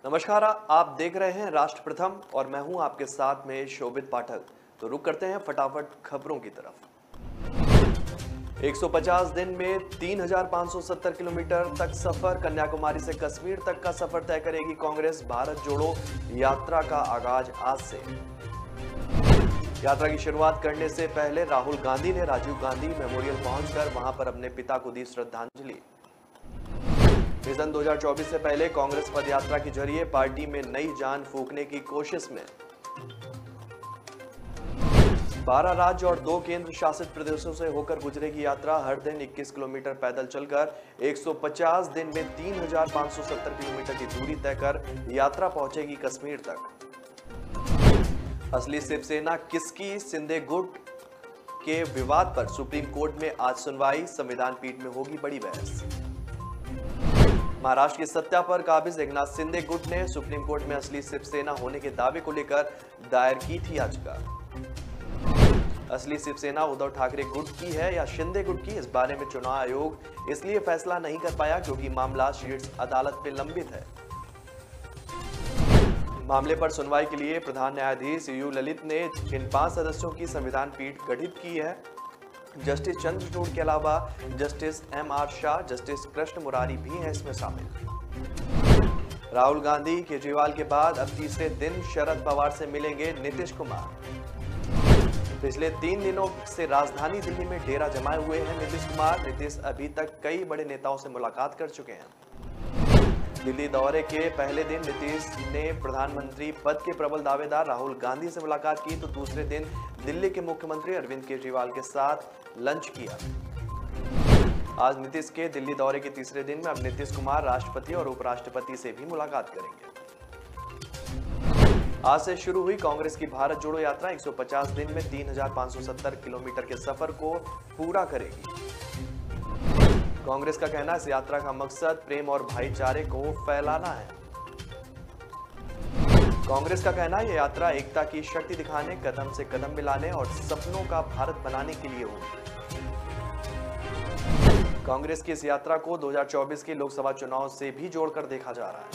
नमस्कार, आप देख रहे हैं राष्ट्र प्रथम और मैं हूं आपके साथ में शोभित पाठक। तो रुक करते हैं फटाफट खबरों की तरफ। 150 दिन में 3,570 किलोमीटर तक सफर, कन्याकुमारी से कश्मीर तक का सफर तय करेगी कांग्रेस। भारत जोड़ो यात्रा का आगाज आज से। यात्रा की शुरुआत करने से पहले राहुल गांधी ने राजीव गांधी मेमोरियल पहुंचकर वहां पर अपने पिता को दी श्रद्धांजलि। विजन 2024 से पहले कांग्रेस पदयात्रा के जरिए पार्टी में नई जान फूंकने की कोशिश में। 12 राज्य और 2 केंद्र शासित प्रदेशों से होकर गुजरेगी यात्रा। हर दिन 21 किलोमीटर पैदल चलकर 150 दिन में 3,570 किलोमीटर की दूरी तय कर यात्रा पहुंचेगी कश्मीर तक। असली शिवसेना किसकी, शिंदे गुट के विवाद पर सुप्रीम कोर्ट में आज सुनवाई। संविधान पीठ में होगी बड़ी बहस। महाराष्ट्र की सत्ता पर काबिज एकनाथ शिंदे गुट ने सुप्रीम कोर्ट में असली शिवसेना होने के दावे को लेकर दायर की थी याचिका। असली शिवसेना उद्धव ठाकरे गुट की है या शिंदे गुट की, इस बारे में चुनाव आयोग इसलिए फैसला नहीं कर पाया क्योंकि मामला शीर्ष अदालत में लंबित है। मामले पर सुनवाई के लिए प्रधान न्यायाधीश यू ललित ने जिन 5 सदस्यों की संविधान पीठ गठित की है, जस्टिस चंद्रचूड़ के अलावा justice MR. Shah, justice Krishna Murari भी हैं इसमें शामिल। राहुल गांधी केजरीवाल के बाद अब तीसरे दिन शरद पवार से मिलेंगे नीतीश कुमार। पिछले 3 दिनों से राजधानी दिल्ली में डेरा जमाए हुए हैं नीतीश कुमार। नीतीश अभी तक कई बड़े नेताओं से मुलाकात कर चुके हैं। दिल्ली दौरे के पहले दिन नीतीश ने प्रधानमंत्री पद के प्रबल दावेदार राहुल गांधी से मुलाकात की, तो दूसरे दिन दिल्ली के मुख्यमंत्री अरविंद केजरीवाल के साथ लंच किया। आज नीतीश के दिल्ली दौरे के तीसरे दिन में अब नीतीश कुमार राष्ट्रपति और उपराष्ट्रपति से भी मुलाकात करेंगे। आज से शुरू हुई कांग्रेस की भारत जोड़ो यात्रा 150 दिन में 3,570 किलोमीटर के सफर को पूरा करेगी। कांग्रेस का कहना है इस यात्रा का मकसद प्रेम और भाईचारे को फैलाना है। कांग्रेस का कहना है यह यात्रा एकता की शक्ति दिखाने, कदम से कदम मिलाने और सपनों का भारत बनाने के लिए होगी। कांग्रेस की इस यात्रा को 2024 के लोकसभा चुनाव से भी जोड़कर देखा जा रहा है।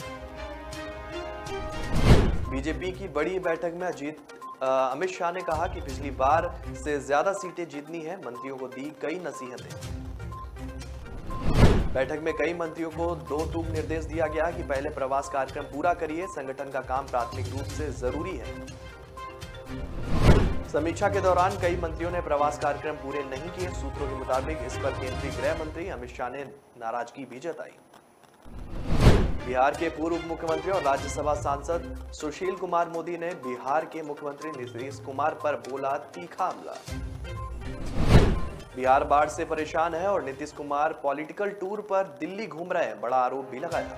बीजेपी की बड़ी बैठक में अमित शाह ने कहा कि पिछली बार से ज्यादा सीटें जीतनी है। मंत्रियों को दी कई नसीहतें। बैठक में कई मंत्रियों को 2 टूक निर्देश दिया गया कि पहले प्रवास कार्यक्रम पूरा करिए, संगठन का काम प्राथमिक रूप से जरूरी है। समीक्षा के दौरान कई मंत्रियों ने प्रवास कार्यक्रम पूरे नहीं किए। सूत्रों के मुताबिक इस पर केंद्रीय गृह मंत्री अमित शाह ने नाराजगी भी जताई। बिहार के पूर्व मुख्यमंत्री और राज्यसभा सांसद सुशील कुमार मोदी ने बिहार के मुख्यमंत्री नीतीश कुमार पर बोला तीखा हमला। बिहार बाढ़ से परेशान है और नीतीश कुमार पॉलिटिकल टूर पर दिल्ली घूम रहे हैं, बड़ा आरोप भी लगाया।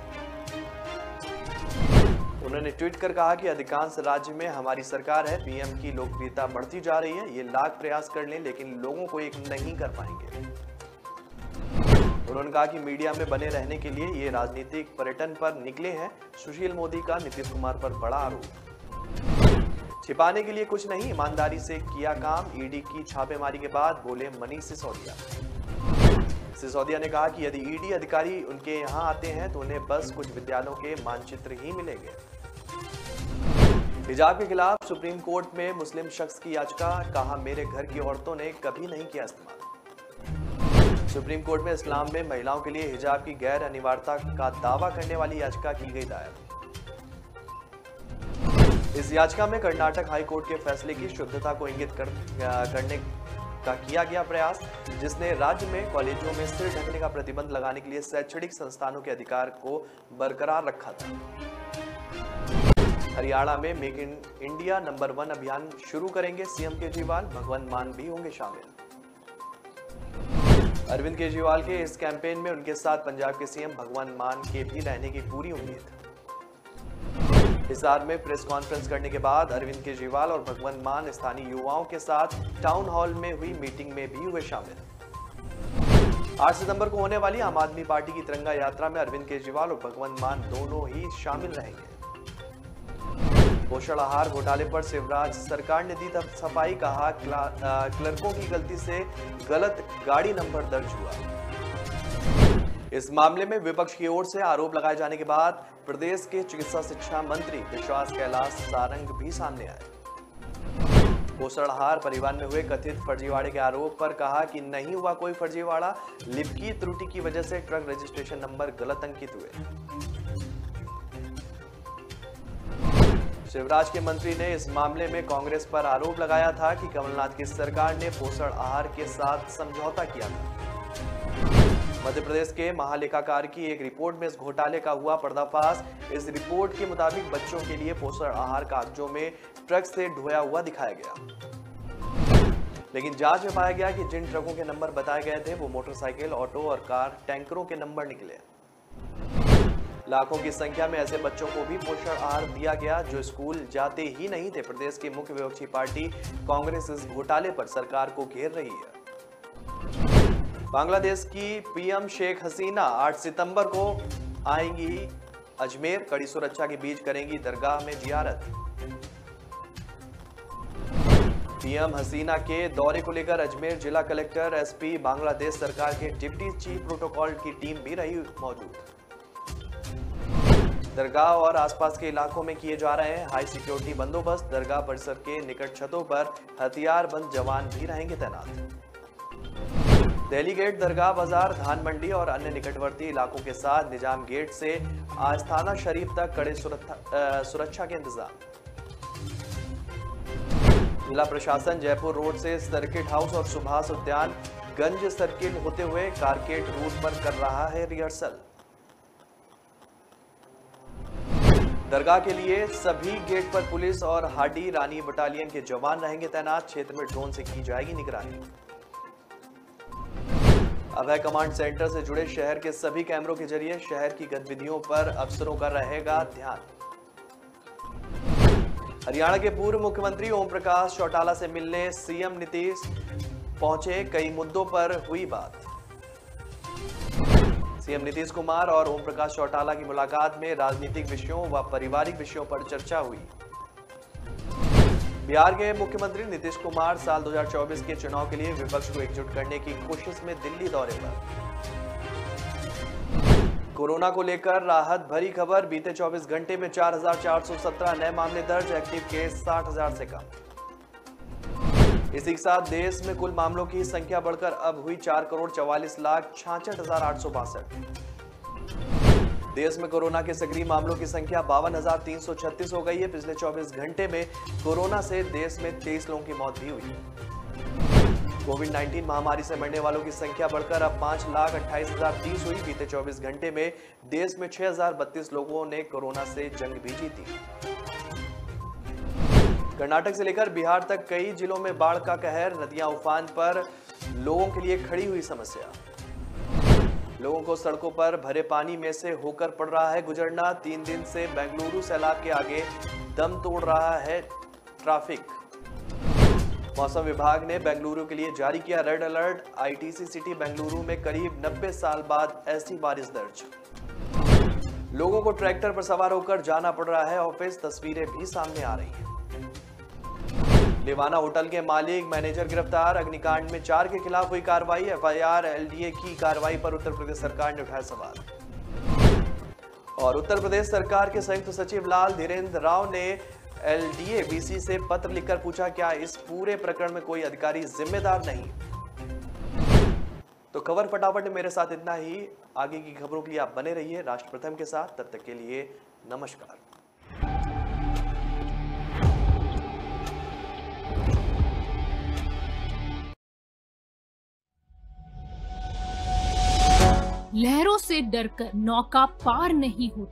उन्होंने ट्वीट कर कहा कि अधिकांश राज्य में हमारी सरकार है, पीएम की लोकप्रियता बढ़ती जा रही है। ये लाख प्रयास कर लें लेकिन लोगों को एक नहीं कर पाएंगे। उन्होंने कहा कि मीडिया में बने रहने के लिए ये राजनीतिक पर्यटन पर निकले हैं। सुशील मोदी का नीतीश कुमार पर बड़ा आरोप। छिपाने के लिए कुछ नहीं, ईमानदारी से किया काम। ईडी की छापेमारी के बाद बोले मनीष सिसोदिया। सिसोदिया ने कहा कि यदि ईडी अधिकारी उनके यहां आते हैं तो उन्हें बस कुछ विद्यालयों के मानचित्र ही मिलेंगे। हिजाब के खिलाफ सुप्रीम कोर्ट में मुस्लिम शख्स की याचिका, कहा मेरे घर की औरतों ने कभी नहीं किया इस्तेमाल। सुप्रीम कोर्ट में इस्लाम में महिलाओं के लिए हिजाब की गैर अनिवार्यता का दावा करने वाली याचिका की गई दायर। इस याचिका में कर्नाटक हाई कोर्ट के फैसले की शुद्धता को इंगित करने का किया गया प्रयास, जिसने राज्य में कॉलेजों में सिर ढकने का प्रतिबंध लगाने के लिए शैक्षणिक संस्थानों के अधिकार को बरकरार रखा था। हरियाणा में मेक इन इंडिया नंबर 1 अभियान शुरू करेंगे सीएम केजरीवाल। भगवंत मान भी होंगे शामिल। अरविंद केजरीवाल के इस कैंपेन में उनके साथ पंजाब के सीएम भगवंत मान के भी रहने की पूरी उम्मीद। हिसार में प्रेस कॉन्फ्रेंस करने के बाद अरविंद केजरीवाल और भगवंत मान स्थानीय युवाओं के साथ टाउन हॉल में हुई मीटिंग में भी हुए शामिल। 8 सितंबर को होने वाली आम आदमी पार्टी की तिरंगा यात्रा में अरविंद केजरीवाल और भगवंत मान दोनों ही शामिल रहेंगे। पोषण आहार घोटाले पर शिवराज सरकार ने दी सफाई, कहा क्लर्कों की गलती से गलत गाड़ी नंबर दर्ज हुआ। इस मामले में विपक्ष की ओर से आरोप लगाए जाने के बाद प्रदेश के चिकित्सा शिक्षा मंत्री विश्वास कैलाश सारंग भी सामने आए। पोषण आहार परिवहन में हुए कथित फर्जीवाड़े के आरोप पर कहा कि नहीं हुआ कोई फर्जीवाड़ा, लिपि त्रुटि की वजह से ट्रक रजिस्ट्रेशन नंबर गलत अंकित हुए। शिवराज के मंत्री ने इस मामले में कांग्रेस पर आरोप लगाया था कि कमलनाथ की सरकार ने पोषण आहार के साथ समझौता किया था। मध्य प्रदेश के महालेखाकार की एक रिपोर्ट में इस घोटाले का हुआ पर्दाफाश। इस रिपोर्ट के मुताबिक बच्चों के लिए पोषण आहार कागजों में ट्रक से ढोया हुआ दिखाया गया, लेकिन जांच में पाया गया कि जिन ट्रकों के नंबर बताए गए थे वो मोटरसाइकिल, ऑटो और कार टैंकरों के नंबर निकले। लाखों की संख्या में ऐसे बच्चों को भी पोषण आहार दिया गया जो स्कूल जाते ही नहीं थे। प्रदेश की मुख्य विपक्षी पार्टी कांग्रेस इस घोटाले पर सरकार को घेर रही है। बांग्लादेश की पीएम शेख हसीना 8 सितंबर को आएंगी अजमेर, कड़ी सुरक्षा के बीच करेंगी दरगाह में जियारत। पीएम हसीना के दौरे को लेकर अजमेर जिला कलेक्टर, एसपी, बांग्लादेश सरकार के डिप्टी चीफ प्रोटोकॉल की टीम भी रही मौजूद। दरगाह और आसपास के इलाकों में किए जा रहे हैं हाई सिक्योरिटी बंदोबस्त। दरगाह परिसर के निकट छतों पर हथियारबंद जवान भी रहेंगे तैनात। दिल्ली गेट, दरगाह बाजार, धान मंडी और अन्य निकटवर्ती इलाकों के साथ निजाम गेट से आस्थाना शरीफ तक कड़े सुरक्षा के इंतजाम। जिला प्रशासन जयपुर रोड से सर्किट हाउस और सुभाष उद्यान गंज सर्किल होते हुए कारकेट रूट पर कर रहा है रिहर्सल। दरगाह के लिए सभी गेट पर पुलिस और हाडी रानी बटालियन के जवान रहेंगे तैनात। क्षेत्र में ड्रोन से की जाएगी निगरानी। अभय कमांड सेंटर से जुड़े शहर के सभी कैमरों के जरिए शहर की गतिविधियों पर अफसरों का रहेगा ध्यान। हरियाणा के पूर्व मुख्यमंत्री ओम प्रकाश चौटाला से मिलने सीएम नीतीश पहुंचे, कई मुद्दों पर हुई बात। सीएम नीतीश कुमार और ओम प्रकाश चौटाला की मुलाकात में राजनीतिक विषयों व पारिवारिक विषयों पर चर्चा हुई। बिहार के मुख्यमंत्री नीतीश कुमार साल 2024 के चुनाव के लिए विपक्ष को एकजुट करने की कोशिश में दिल्ली दौरे पर। कोरोना को लेकर राहत भरी खबर, बीते 24 घंटे में 4,417 नए मामले दर्ज, एक्टिव केस 60,000 से कम। इसी के साथ देश में कुल मामलों की संख्या बढ़कर अब हुई 4,44,66,862। देश में कोरोना के सक्रिय मामलों की संख्या 52,336 हो गई है। पिछले 24 घंटे में कोरोना से देश में 23 लोगों की मौत भी हुई। कोविड-19 महामारी से मरने वालों की संख्या बढ़कर अब 5,28,030 हुई। बीते 24 घंटे में देश में 6,032 लोगों ने कोरोना से जंग भी जीती। कर्नाटक से लेकर बिहार तक कई जिलों में बाढ़ का कहर, नदियां उफान पर, लोगों के लिए खड़ी हुई समस्या। लोगों को सड़कों पर भरे पानी में से होकर पड़ रहा है गुजरना। 3 दिन से बेंगलुरु सैलाब के आगे दम तोड़ रहा है ट्रैफिक। मौसम विभाग ने बेंगलुरु के लिए जारी किया red alert. ITC city Bengaluru में करीब 90 साल बाद ऐसी बारिश दर्ज। लोगों को ट्रैक्टर पर सवार होकर जाना पड़ रहा है ऑफिस, तस्वीरें भी सामने आ रही हैं। दीवाना होटल के मालिक मैनेजर गिरफ्तार, अग्निकांड में 4 के खिलाफ हुई कार्रवाई। एफआईआर, एलडीए की कार्रवाई पर उत्तर प्रदेश सरकार ने उठाया सवाल। और उत्तर प्रदेश सरकार के संयुक्त सचिव लाल धीरेन्द्र राव ने एलडीए बीसी से पत्र लिखकर पूछा, क्या इस पूरे प्रकरण में कोई अधिकारी जिम्मेदार नहीं? तो खबर फटाफट मेरे साथ इतना ही। आगे की खबरों के लिए आप बने रहिए राष्ट्र प्रथम के साथ। तब तक के लिए नमस्कार। लहरों से डरकर नौका पार नहीं होती,